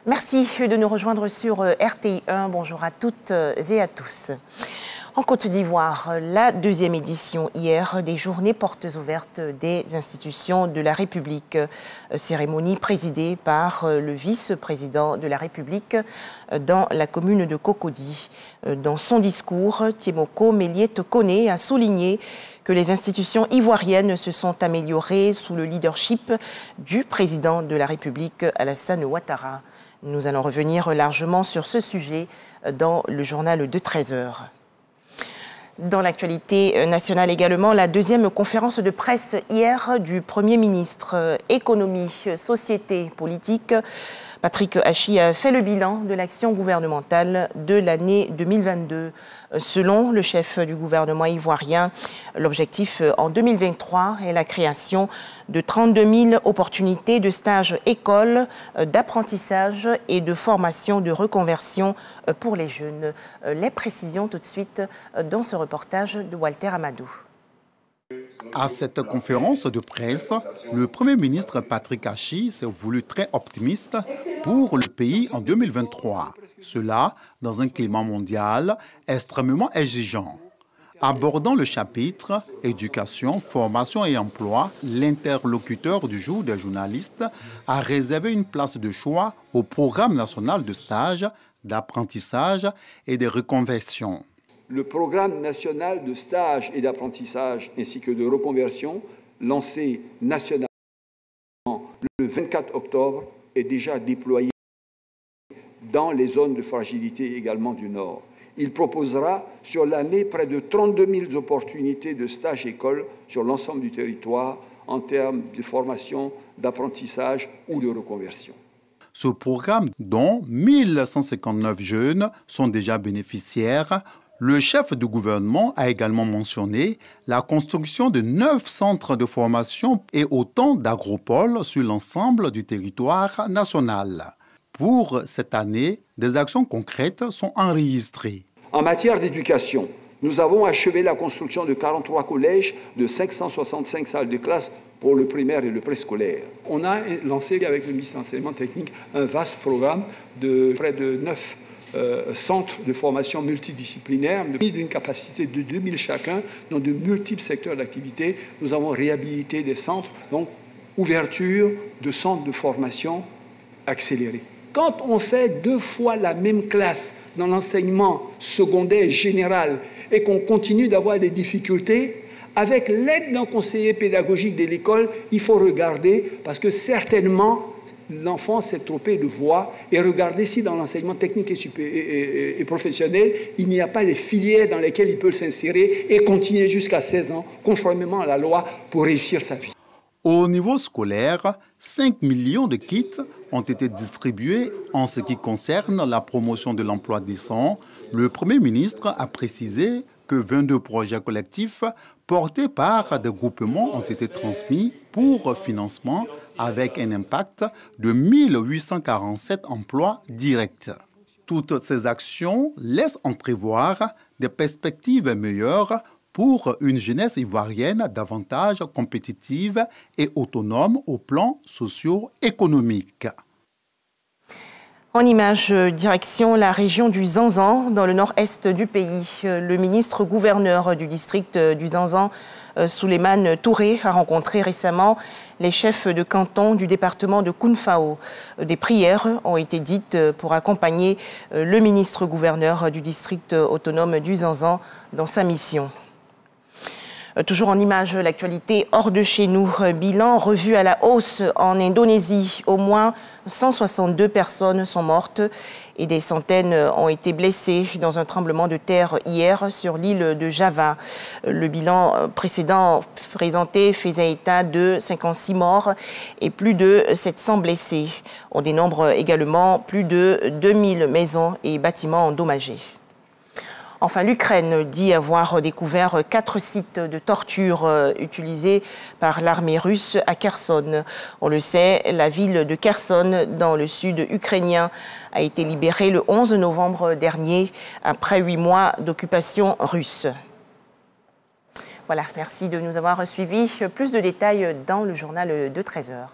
Merci de nous rejoindre sur RTI1. Bonjour à toutes et à tous. En Côte d'Ivoire, la deuxième édition hier des journées portes ouvertes des institutions de la République. Cérémonie présidée par le vice-président de la République dans la commune de Cocody. Dans son discours, Tiemoko Mélié-Tokoné a souligné que les institutions ivoiriennes se sont améliorées sous le leadership du président de la République, Alassane Ouattara. Nous allons revenir largement sur ce sujet dans le journal de 13h. Dans l'actualité nationale également, la deuxième conférence de presse hier du Premier ministre Économie, Société, Politique. Patrick Hachi a fait le bilan de l'action gouvernementale de l'année 2022. Selon le chef du gouvernement ivoirien, l'objectif en 2023 est la création de 32 000 opportunités de stage école, d'apprentissage et de formation de reconversion pour les jeunes. Les précisions tout de suite dans ce reportage de Walter Amadou. À cette conférence de presse, le Premier ministre Patrick Hachi s'est voulu très optimiste pour le pays en 2023. Cela dans un climat mondial extrêmement exigeant. Abordant le chapitre « Éducation, formation et emploi », l'interlocuteur du jour des journalistes a réservé une place de choix au programme national de stage, d'apprentissage et de reconversion. Le programme national de stage et d'apprentissage ainsi que de reconversion, lancé nationalement le 24 octobre, est déjà déployé dans les zones de fragilité également du Nord. Il proposera sur l'année près de 32 000 opportunités de stage école sur l'ensemble du territoire en termes de formation, d'apprentissage ou de reconversion. Ce programme, dont 1159 jeunes sont déjà bénéficiaires, le chef du gouvernement a également mentionné la construction de 9 centres de formation et autant d'agropoles sur l'ensemble du territoire national. Pour cette année, des actions concrètes sont enregistrées. En matière d'éducation, nous avons achevé la construction de 43 collèges, de 565 salles de classe pour le primaire et le préscolaire. On a lancé avec le ministère de l'Enseignement technique un vaste programme de près de 9 centres de formation multidisciplinaires d'une capacité de 2000 chacun dans de multiples secteurs d'activité. Nous avons réhabilité des centres, donc ouverture de centres de formation accélérés. Quand on fait 2 fois la même classe dans l'enseignement secondaire général et qu'on continue d'avoir des difficultés, avec l'aide d'un conseiller pédagogique de l'école, il faut regarder parce que certainement l'enfant s'est trompé de voie et regarder si dans l'enseignement technique et professionnel, il n'y a pas les filières dans lesquelles il peut s'insérer et continuer jusqu'à 16 ans, conformément à la loi, pour réussir sa vie. Au niveau scolaire, 5 millions de kits ont été distribués en ce qui concerne la promotion de l'emploi décent. Le Premier ministre a précisé que 22 projets collectifs portés par des groupements ont été transmis pour financement avec un impact de 1847 emplois directs. Toutes ces actions laissent entrevoir des perspectives meilleures pour une jeunesse ivoirienne davantage compétitive et autonome au plan socio-économique. En image, direction la région du Zanzan, dans le nord-est du pays. Le ministre-gouverneur du district du Zanzan, Souleymane Touré, a rencontré récemment les chefs de canton du département de Kounfao. Des prières ont été dites pour accompagner le ministre-gouverneur du district autonome du Zanzan dans sa mission. Toujours en image, l'actualité hors de chez nous. Bilan revu à la hausse en Indonésie. Au moins 162 personnes sont mortes et des centaines ont été blessées dans un tremblement de terre hier sur l'île de Java. Le bilan précédent présenté faisait état de 56 morts et plus de 700 blessés. On dénombre également plus de 2000 maisons et bâtiments endommagés. Enfin, l'Ukraine dit avoir découvert 4 sites de torture utilisés par l'armée russe à Kherson. On le sait, la ville de Kherson, dans le sud ukrainien, a été libérée le 11 novembre dernier, après 8 mois d'occupation russe. Voilà, merci de nous avoir suivis. Plus de détails dans le journal de 13h.